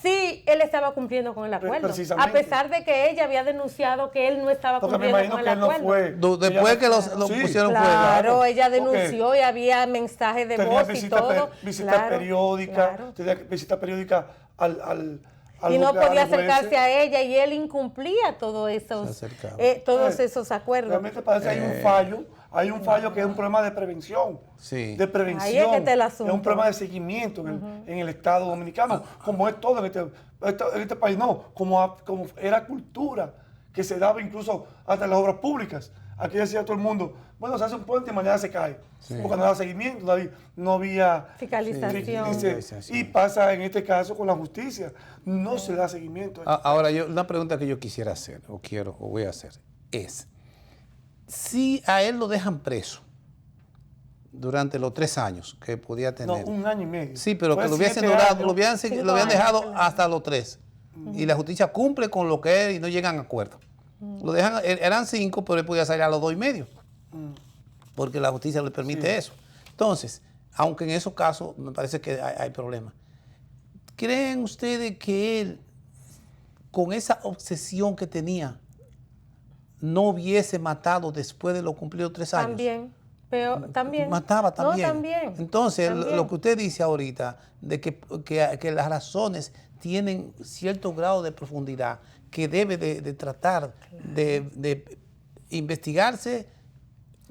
si él estaba cumpliendo con el acuerdo, a pesar de que ella había denunciado que él no estaba cumpliendo con el acuerdo. Después que lo pusieron fuera. Claro, ella denunció y había mensajes de voz y todo. Visitas periódicas, tenía visita periódica al y no podía acercarse a ella y él incumplía todos esos acuerdos. Realmente parece que hay un fallo que es un problema de prevención. Sí. De prevención. Ahí es que está el asunto. Es un problema de seguimiento en el Estado Dominicano, como es todo en este país, como era cultura que se daba incluso hasta en las obras públicas. Aquí decía todo el mundo, bueno, se hace un puente y mañana se cae. Sí. Porque no había seguimiento, no había fiscalización. Y pasa en este caso con la justicia. No se da seguimiento. Ahora, una pregunta que yo quisiera hacer, o voy a hacer, es, si a él lo dejan preso durante los 3 años que podía tener. No, 1 año y medio. Sí, pero que lo hubiesen durado, lo habían dejado hasta los 3. Y la justicia cumple con lo que es y no llegan a acuerdo. Lo dejan, eran 5, pero él podía salir a los 2 y medio. Porque la justicia le permite eso. Entonces, aunque en esos casos me parece que hay problemas. ¿Creen ustedes que él, con esa obsesión que tenía, no hubiese matado después de los cumplidos 3 años? También. Mataba también. No, también. Entonces, lo que usted dice ahorita, de que las razones tienen cierto grado de profundidad, que debe de tratar de investigarse,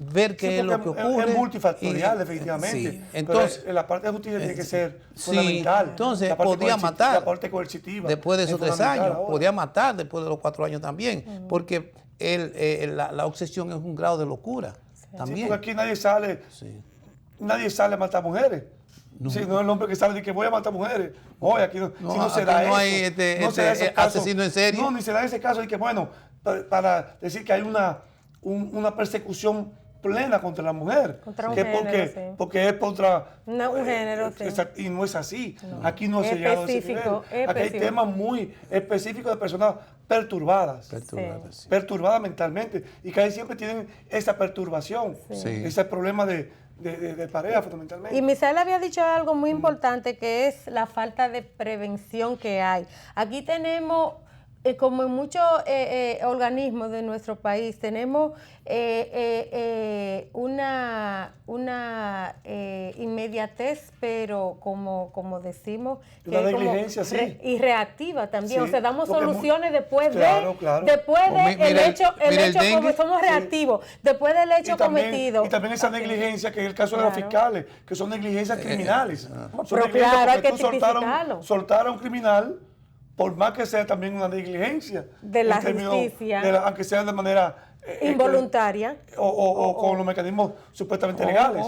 ver qué es lo que ocurre. Es multifactorial, definitivamente. Sí. Entonces, la parte de justicia tiene que ser fundamental. Entonces, podía matar. La parte coercitiva. Después de esos 3 años. Ahora. Podía matar después de los 4 años también. Porque la obsesión es un grado de locura. También. Sí, porque aquí nadie sale a matar mujeres. No. Sí, no es el hombre que sale de que voy a matar mujeres. Oye, aquí no se da eso. No hay asesino en serie. No, ni se da ese caso de que, bueno, para decir que hay una persecución plena contra la mujer. Contra un que género, porque es contra un género, sí. Y no es así. No. Aquí no se llega a ese nivel. Aquí hay temas muy específicos de personas perturbadas. Perturbadas mentalmente. Y que ahí siempre tienen esa perturbación. Sí. Ese problema de pareja fundamentalmente. Y Misael había dicho algo muy importante, que es la falta de prevención que hay. Aquí tenemos, como en muchos organismos de nuestro país, tenemos una inmediatez, pero como decimos, una negligencia, y reactiva también. Sí, o sea, damos soluciones después claro. Después del hecho, como somos reactivos, después del hecho cometido. Y también esa negligencia, que es el caso de los fiscales, que son negligencias criminales. Pero claro, hay que tipificarlo. Soltar a un criminal, por más que sea también una negligencia de la justicia, aunque sea de manera involuntaria o con los mecanismos supuestamente legales.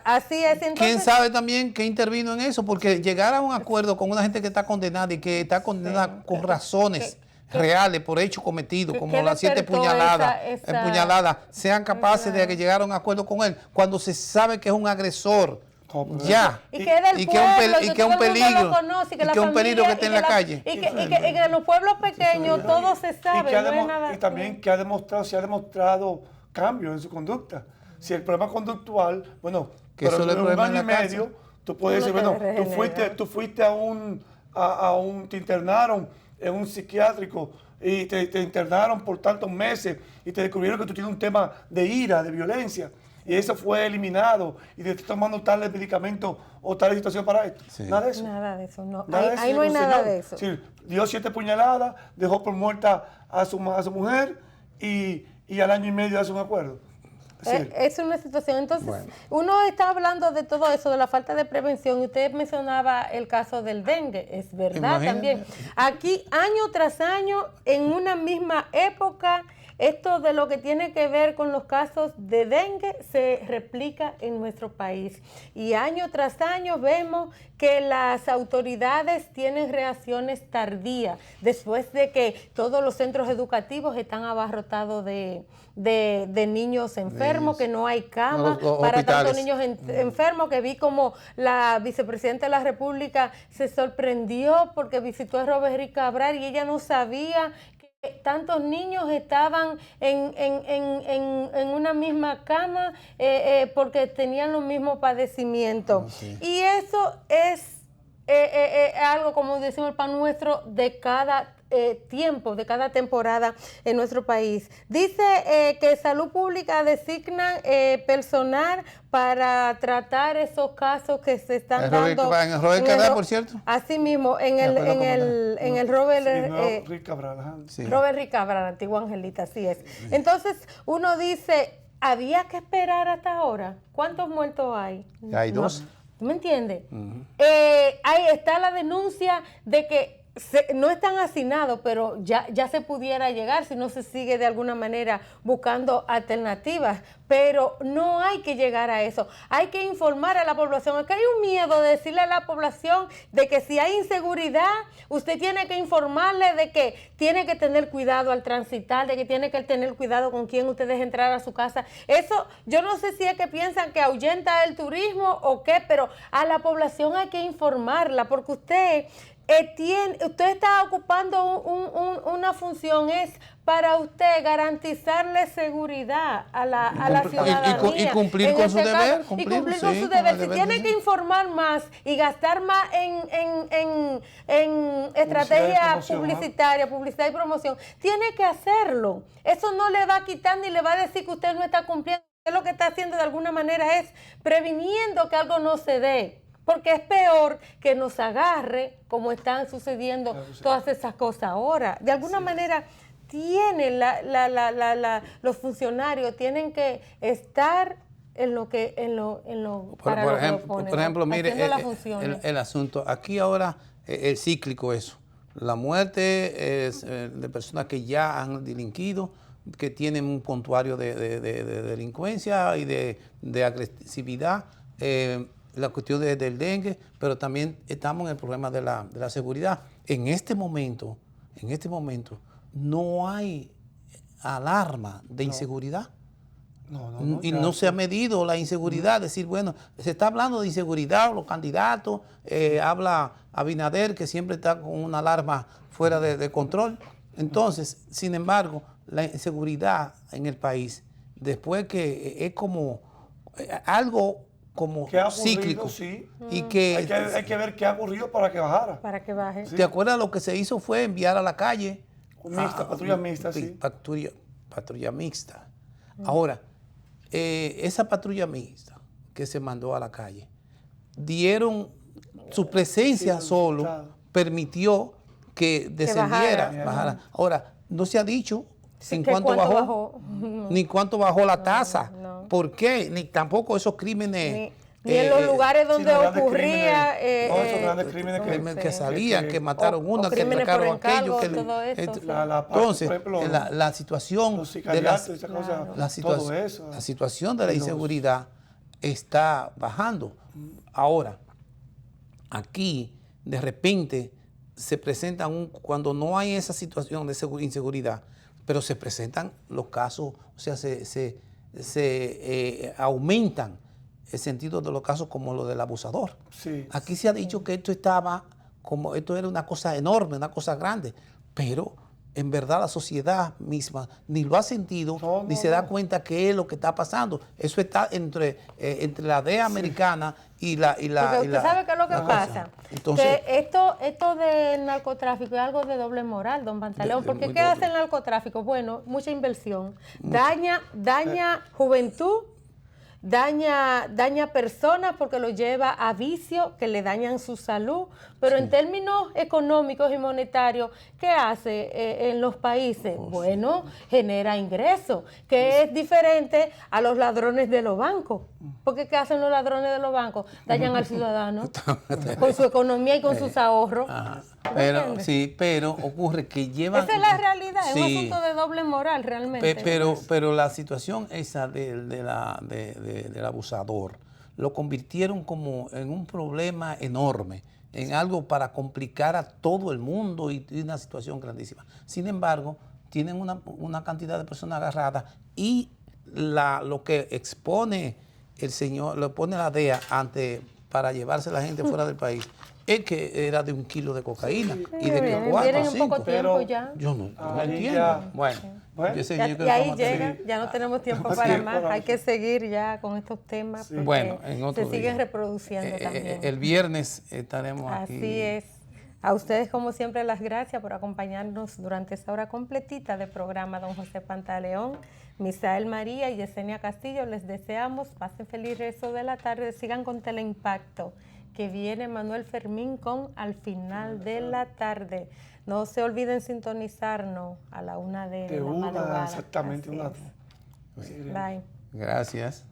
Así es. Entonces, ¿quién sabe también qué intervino en eso? Porque llegar a un acuerdo con una gente que está condenada y que está condenada con razones reales por hechos cometidos, como las 7 puñaladas, sean capaces de llegar a un acuerdo con él cuando se sabe que es un agresor. Ya. Y que es del pueblo, y que es un peligro. Y que es un peligro que esté en la calle. Y que en los pueblos pequeños todo se sabe. Y también que se ha demostrado cambios en su conducta. Si el problema conductual, bueno, que pero en un año y medio, tú puedes decir, bueno, tú fuiste te internaron en un psiquiátrico y te internaron por tantos meses y te descubrieron que tú tienes un tema de ira, de violencia. Y eso fue eliminado y te estás tomando tales medicamentos o tal situación para esto. Sí. Nada de eso. Nada de eso, no. Ahí no hay nada de eso. Sí, dio 7 puñaladas, dejó por muerta a su mujer y al año y medio hace un acuerdo. Es una situación. Entonces, uno está hablando de todo eso, de la falta de prevención. Y usted mencionaba el caso del dengue. Es verdad. Imagínate. También. Aquí, año tras año, en una misma época, esto de lo que tiene que ver con los casos de dengue se replica en nuestro país. Y año tras año vemos que las autoridades tienen reacciones tardías después de que todos los centros educativos están abarrotados de niños enfermos, que no hay camas para tantos niños enfermos, que vi como la vicepresidenta de la República se sorprendió porque visitó a Robert Cabral y ella no sabía que tantos niños estaban en una misma cama porque tenían los mismos padecimientos. Sí. Y eso es algo, como decimos el pan nuestro, de cada tiempo, de cada temporada en nuestro país. Dice que Salud Pública designa personal para tratar esos casos que se están dando. En el Robert Cabral, por cierto. Así mismo, en el Robert Rick Cabral. Sí. Robert Rick Cabral, antigua Angelita, así es. Entonces, uno dice, ¿había que esperar hasta ahora? ¿Cuántos muertos hay? Hay 2. ¿Tú me entiendes? Ahí está la denuncia de que no están hacinados, pero ya se pudiera llegar si no se sigue de alguna manera buscando alternativas. Pero no hay que llegar a eso. Hay que informar a la población. Acá hay un miedo de decirle a la población de que si hay inseguridad, usted tiene que informarle de que tiene que tener cuidado al transitar, de que tiene que tener cuidado con quién usted deja entrar a su casa. Eso, yo no sé si es que piensan que ahuyenta el turismo o qué, pero a la población hay que informarla, porque usted está ocupando una función, es para usted garantizarle seguridad a la ciudadanía. Y cumplir con su deber. Y cumplir con su deber. Si tiene que informar más y gastar más en estrategia publicitaria, publicidad y promoción, tiene que hacerlo. Eso no le va a quitar ni le va a decir que usted no está cumpliendo. Usted lo que está haciendo de alguna manera es previniendo que algo no se dé. Porque es peor que nos agarre como están sucediendo todas esas cosas ahora. De alguna manera, los funcionarios tienen que estar en lo que para lo que ponen, por ejemplo, mire, el asunto. Aquí ahora es cíclico eso. La muerte es de personas que ya han delinquido, que tienen un prontuario de delincuencia y de agresividad. La cuestión del dengue, pero también estamos en el problema de la seguridad. En este momento, no hay alarma de inseguridad. No se ha medido la inseguridad. Decir, bueno, se está hablando de inseguridad, los candidatos, habla Abinader, que siempre está con una alarma fuera de control. Entonces, sin embargo, la inseguridad en el país, después que es como algo como cíclico. Sí. Y que hay que ver qué ha ocurrido para que bajara. Para que baje. ¿Te acuerdas? Lo que se hizo fue enviar a la calle patrulla mixta, sí. Patrulla mixta. Ahora, esa patrulla mixta que se mandó a la calle, su presencia solo permitió que descendiera, bajara. Ahora, no se ha dicho en cuánto bajó, ni cuánto bajó la tasa. No. ¿Por qué? Ni tampoco esos crímenes. Ni en los lugares donde ocurría. Esos grandes crímenes que salían, que mataron una, que atracaron aquello. Entonces, ejemplo, la situación de la situación de la inseguridad está bajando. Ahora, aquí, de repente, se presentan cuando no hay esa situación de inseguridad, pero se presentan los casos, o sea, se aumentan el sentido de los casos como lo del abusador. Sí. Aquí se ha dicho que esto era una cosa enorme, una cosa grande, pero en verdad la sociedad misma ni lo ha sentido, ni se da cuenta qué es lo que está pasando. Eso está entre la DEA americana y la... Porque usted sabe qué es lo que pasa. Entonces, que esto del narcotráfico es algo de doble moral, don Pantaleón. Porque ¿qué hace el narcotráfico? Bueno, mucha inversión. Daña juventud, daña personas porque lo lleva a vicios que le dañan su salud, pero en términos económicos y monetarios, ¿qué hace en los países? Bueno, genera ingresos, que es diferente a los ladrones de los bancos. Porque ¿qué hacen los ladrones de los bancos? Dañan al ciudadano con su economía y con sus ahorros. Pero ocurre que llevan... Esa es la realidad, es un asunto de doble moral realmente. Pero la situación esa del abusador lo convirtieron como en un problema enorme, en algo para complicar a todo el mundo y una situación grandísima. Sin embargo, tienen una cantidad de personas agarradas y lo que expone el señor, lo pone la DEA para llevarse a la gente fuera del país, es que era de 1 kilo de cocaína y de que 4 o 5. Pero ya. Yo no entiendo. Bueno, y ahí llega, ya no tenemos tiempo para más, hay que seguir ya con estos temas porque se siguen reproduciendo también. El viernes estaremos aquí. Así es. A ustedes, como siempre, las gracias por acompañarnos durante esta hora completita de programa. Don José Pantaleón, Misael María y Yesenia Castillo, les deseamos, pasen feliz resto de la tarde, sigan con Teleimpacto, que viene Manuel Fermín con Al Final de la Tarde. No se olviden sintonizarnos a la 1 de la madrugada. Exactamente, 1. Bye. Gracias.